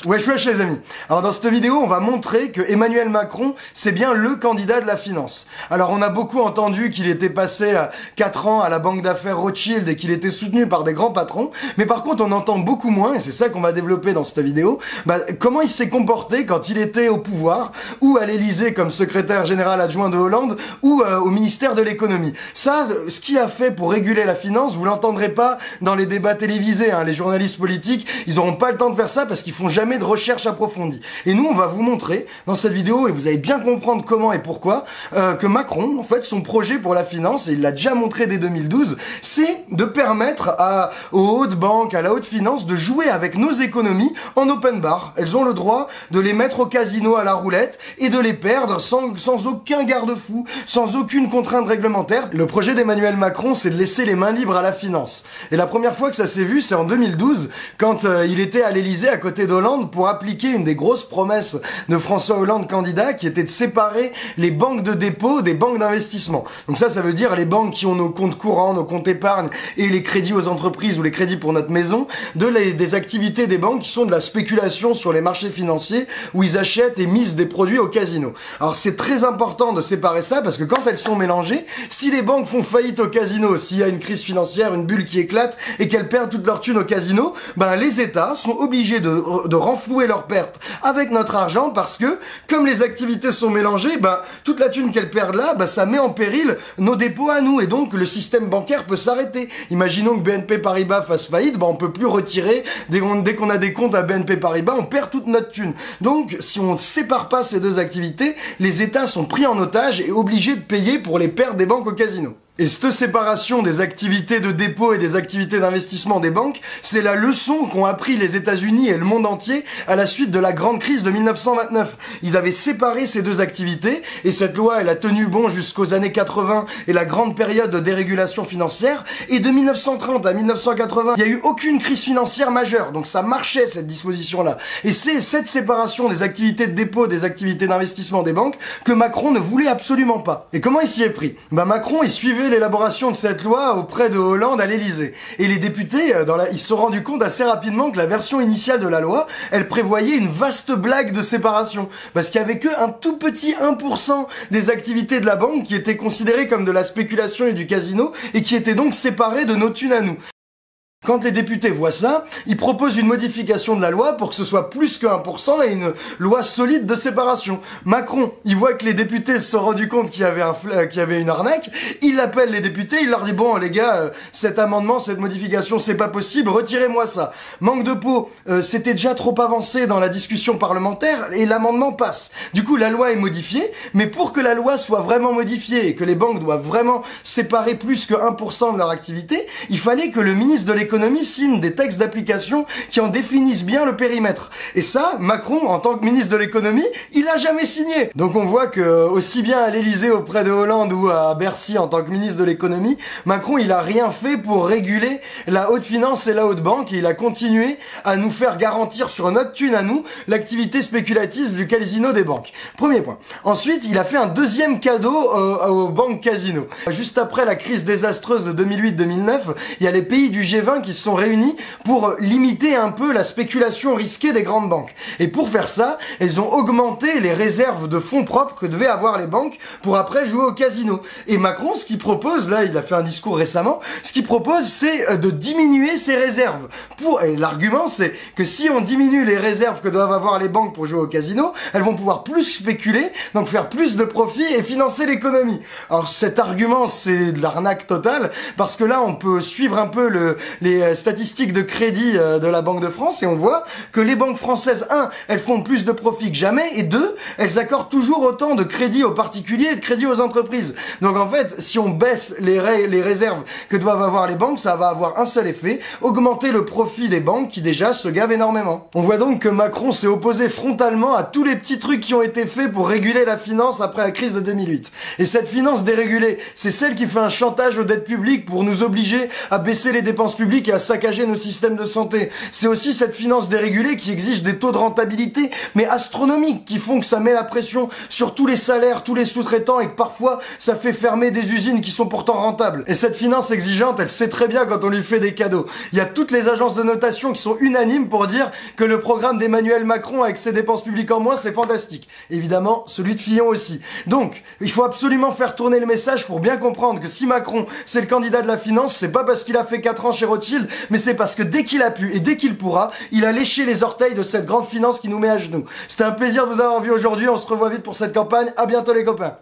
Wesh les amis. Alors dans cette vidéo, on va montrer que Emmanuel Macron, c'est bien le candidat de la finance. Alors on a beaucoup entendu qu'il était passé 4 ans à la banque d'affaires Rothschild et qu'il était soutenu par des grands patrons, mais par contre on entend beaucoup moins, et c'est ça qu'on va développer dans cette vidéo, comment il s'est comporté quand il était au pouvoir, ou à l'Élysée comme secrétaire général adjoint de Hollande, ou au ministère de l'économie. Ça, ce qu'il a fait pour réguler la finance, vous l'entendrez pas dans les débats télévisés, hein. Les journalistes politiques, ils n'auront pas le temps de faire ça parce qu'ils font jamais de recherche approfondie. Et nous, on va vous montrer dans cette vidéo, et vous allez bien comprendre comment et pourquoi, que Macron, en fait, son projet pour la finance, et il l'a déjà montré dès 2012, c'est de permettre aux hautes banques, à la haute finance, de jouer avec nos économies en open bar. Elles ont le droit de les mettre au casino à la roulette et de les perdre sans aucun garde-fou, sans aucune contrainte réglementaire. Le projet d'Emmanuel Macron, c'est de laisser les mains libres à la finance. Et la première fois que ça s'est vu, c'est en 2012, quand il était à l'Élysée à côté d'Hollande pour appliquer une des grosses promesses de François Hollande candidat, qui était de séparer les banques de dépôt des banques d'investissement. Donc ça veut dire les banques qui ont nos comptes courants, nos comptes épargne et les crédits aux entreprises ou les crédits pour notre maison, des activités des banques qui sont de la spéculation sur les marchés financiers où ils achètent et misent des produits au casino. Alors c'est très important de séparer ça parce que quand elles sont mélangées, si les banques font faillite au casino, s'il y a une crise financière, une bulle qui éclate et qu'elles perdent toute leur thune au casino, les États sont obligés de renflouer leurs pertes avec notre argent parce que, comme les activités sont mélangées, toute la thune qu'elles perdent là, ça met en péril nos dépôts à nous et donc le système bancaire peut s'arrêter. Imaginons que BNP Paribas fasse faillite, on peut plus retirer, dès qu'on a des comptes à BNP Paribas, on perd toute notre thune. Donc, si on ne sépare pas ces deux activités, les États sont pris en otage et obligés de payer pour les pertes des banques au casino. Et cette séparation des activités de dépôt et des activités d'investissement des banques, c'est la leçon qu'ont appris les États-Unis et le monde entier à la suite de la grande crise de 1929. Ils avaient séparé ces deux activités et cette loi, elle a tenu bon jusqu'aux années 80 et la grande période de dérégulation financière. Et de 1930 à 1980, il n'y a eu aucune crise financière majeure. Donc ça marchait cette disposition-là. Et c'est cette séparation des activités de dépôt, des activités d'investissement des banques que Macron ne voulait absolument pas. Et comment il s'y est pris ? Macron, il suivait l'élaboration de cette loi auprès de Hollande à l'Élysée. Et les députés, ils se sont rendus compte assez rapidement que la version initiale de la loi, elle prévoyait une vaste blague de séparation. Parce qu'il y avait que un tout petit 1% des activités de la banque qui étaient considérées comme de la spéculation et du casino et qui étaient donc séparées de nos thunes à nous. Quand les députés voient ça, ils proposent une modification de la loi pour que ce soit plus que 1% et une loi solide de séparation. Macron, il voit que les députés se sont rendus compte qu'il y avait une arnaque, il appelle les députés, il leur dit bon les gars, cet amendement, cette modification, c'est pas possible, retirez-moi ça. Manque de peau, c'était déjà trop avancé dans la discussion parlementaire et l'amendement passe. Du coup, la loi est modifiée, mais pour que la loi soit vraiment modifiée et que les banques doivent vraiment séparer plus que 1% de leur activité, il fallait que le ministre de l'économie signe des textes d'application qui en définissent bien le périmètre. Et ça, Macron, en tant que ministre de l'économie, il a jamais signé. Donc on voit que, aussi bien à l'Élysée auprès de Hollande ou à Bercy en tant que ministre de l'économie, Macron, il a rien fait pour réguler la haute finance et la haute banque et il a continué à nous faire garantir sur notre thune à nous l'activité spéculative du casino des banques. Premier point. Ensuite, il a fait un deuxième cadeau aux banques casino. Juste après la crise désastreuse de 2008-2009, il y a les pays du G20 qui se sont réunis pour limiter un peu la spéculation risquée des grandes banques. Et pour faire ça, elles ont augmenté les réserves de fonds propres que devaient avoir les banques pour après jouer au casino. Et Macron, ce qu'il propose, là, il a fait un discours récemment, ce qu'il propose, c'est de diminuer ces réserves. Et l'argument, c'est que si on diminue les réserves que doivent avoir les banques pour jouer au casino, elles vont pouvoir plus spéculer, donc faire plus de profits et financer l'économie. Alors cet argument, c'est de l'arnaque totale, parce que là, on peut suivre un peu les statistiques de crédit de la Banque de France et on voit que les banques françaises, 1, elles font plus de profits que jamais et 2, elles accordent toujours autant de crédits aux particuliers et de crédits aux entreprises. Donc en fait, si on baisse les réserves que doivent avoir les banques, ça va avoir un seul effet, augmenter le profit des banques qui déjà se gavent énormément. On voit donc que Macron s'est opposé frontalement à tous les petits trucs qui ont été faits pour réguler la finance après la crise de 2008. Et cette finance dérégulée, c'est celle qui fait un chantage aux dettes publiques pour nous obliger à baisser les dépenses publiques publics et à saccager nos systèmes de santé. C'est aussi cette finance dérégulée qui exige des taux de rentabilité, mais astronomiques, qui font que ça met la pression sur tous les salaires, tous les sous-traitants, et que parfois, ça fait fermer des usines qui sont pourtant rentables. Et cette finance exigeante, elle sait très bien quand on lui fait des cadeaux. Il y a toutes les agences de notation qui sont unanimes pour dire que le programme d'Emmanuel Macron avec ses dépenses publiques en moins, c'est fantastique. Évidemment, celui de Fillon aussi. Donc, il faut absolument faire tourner le message pour bien comprendre que si Macron, c'est le candidat de la finance, c'est pas parce qu'il a fait 4 ans chez Rothschild, mais c'est parce que dès qu'il a pu et dès qu'il pourra, il a léché les orteils de cette grande finance qui nous met à genoux. C'était un plaisir de vous avoir vu aujourd'hui, on se revoit vite pour cette campagne, à bientôt les copains.